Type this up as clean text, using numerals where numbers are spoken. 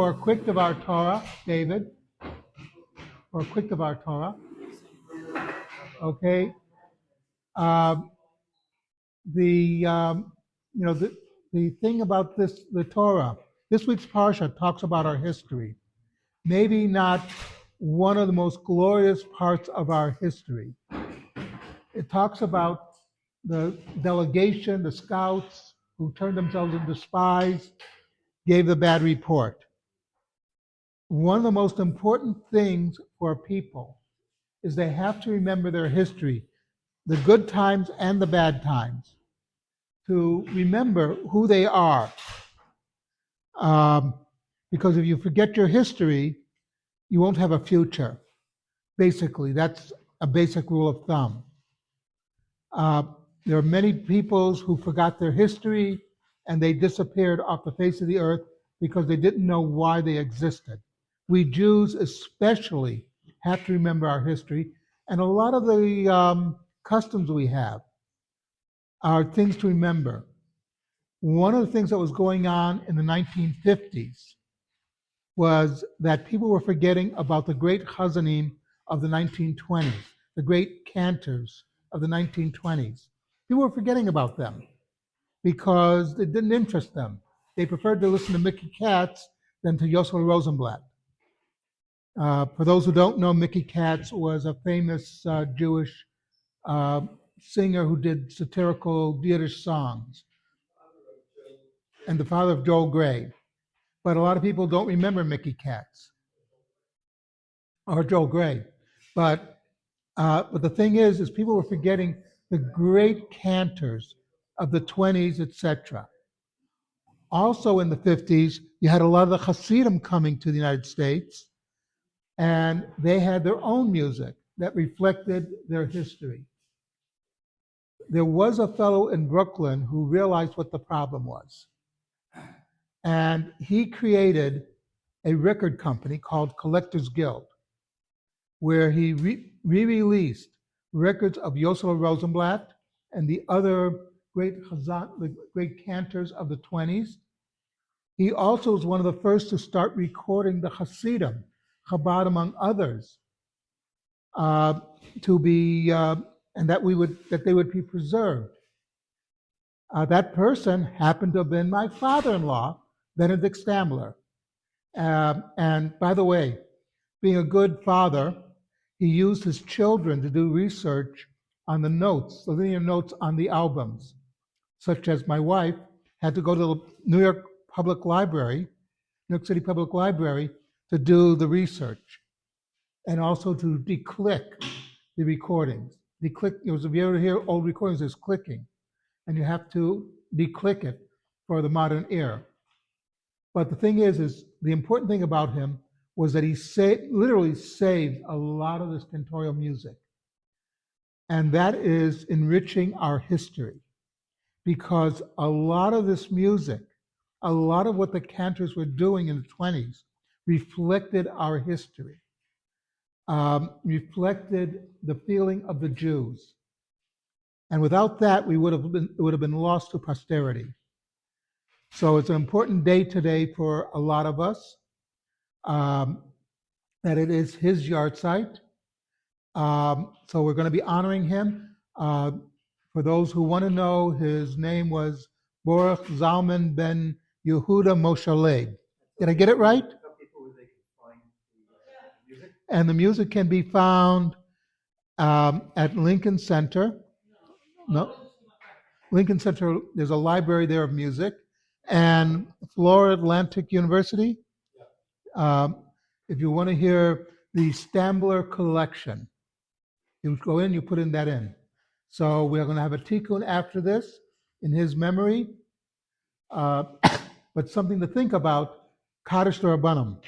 for a quick Devar Torah, David, for a quick Devar Torah. Okay. The thing about this, the Torah, this week's Parsha talks about our history. Maybe not one of the most glorious parts of our history. It talks about the delegation, the scouts who turned themselves into spies, gave the bad report. One of the most important things for people is they have to remember their history, the good times and the bad times, to remember who they are. Because if you forget your history, you won't have a future. Basically, that's a basic rule of thumb. There are many peoples who forgot their history and they disappeared off the face of the earth because they didn't know why they existed. We Jews especially have to remember our history, and a lot of the customs we have are things to remember. One of the things that was going on in the 1950s was that people were forgetting about the great chazanim of the 1920s, the great cantors of the 1920s. People were forgetting about them because it didn't interest them. They preferred to listen to Mickey Katz than to Yosef Rosenblatt. For those who don't know, Mickey Katz was a famous Jewish singer who did satirical Yiddish songs, and the father of Joel Gray. But a lot of people don't remember Mickey Katz or Joel Gray. But the thing is people were forgetting the great cantors of the 20s, etc. Also in the 50s, you had a lot of the Hasidim coming to the United States, and they had their own music that reflected their history. There was a fellow in Brooklyn who realized what the problem was. And he created a record company called Collectors Guild, where he re-released records of Yosef Rosenblatt and the other the great cantors of the 20s. He also was one of the first to start recording the Hasidim, Chabad among others, and that they would be preserved. That person happened to have been my father-in-law, Benedict Stambler. And by the way, being a good father, he used his children to do research on the notes, the linear notes on the albums, such as my wife had to go to the New York City Public Library to do the research, and also to declick the recordings. If you ever hear old recordings, there's clicking, and you have to declick it for the modern era. But the thing is the important thing about him was that he literally saved a lot of this cantorial music. And that is enriching our history, because a lot of this music, a lot of what the cantors were doing in the 20s reflected our history, reflected the feeling of the Jews. And without that, it would have been lost to posterity. So it's an important day today for a lot of us, that it is his yahrzeit. So we're going to be honoring him. For those who want to know, his name was Baruch Zalman ben Yehuda Moshe Leib. Did I get it right? And the music can be found at Lincoln Center. No, Lincoln Center, there's a library there of music. And Florida Atlantic University, if you want to hear the Stambler collection, you go in, you put that in. So we're going to have a tikkun after this in his memory. But something to think about, Kaddish Rabbanim.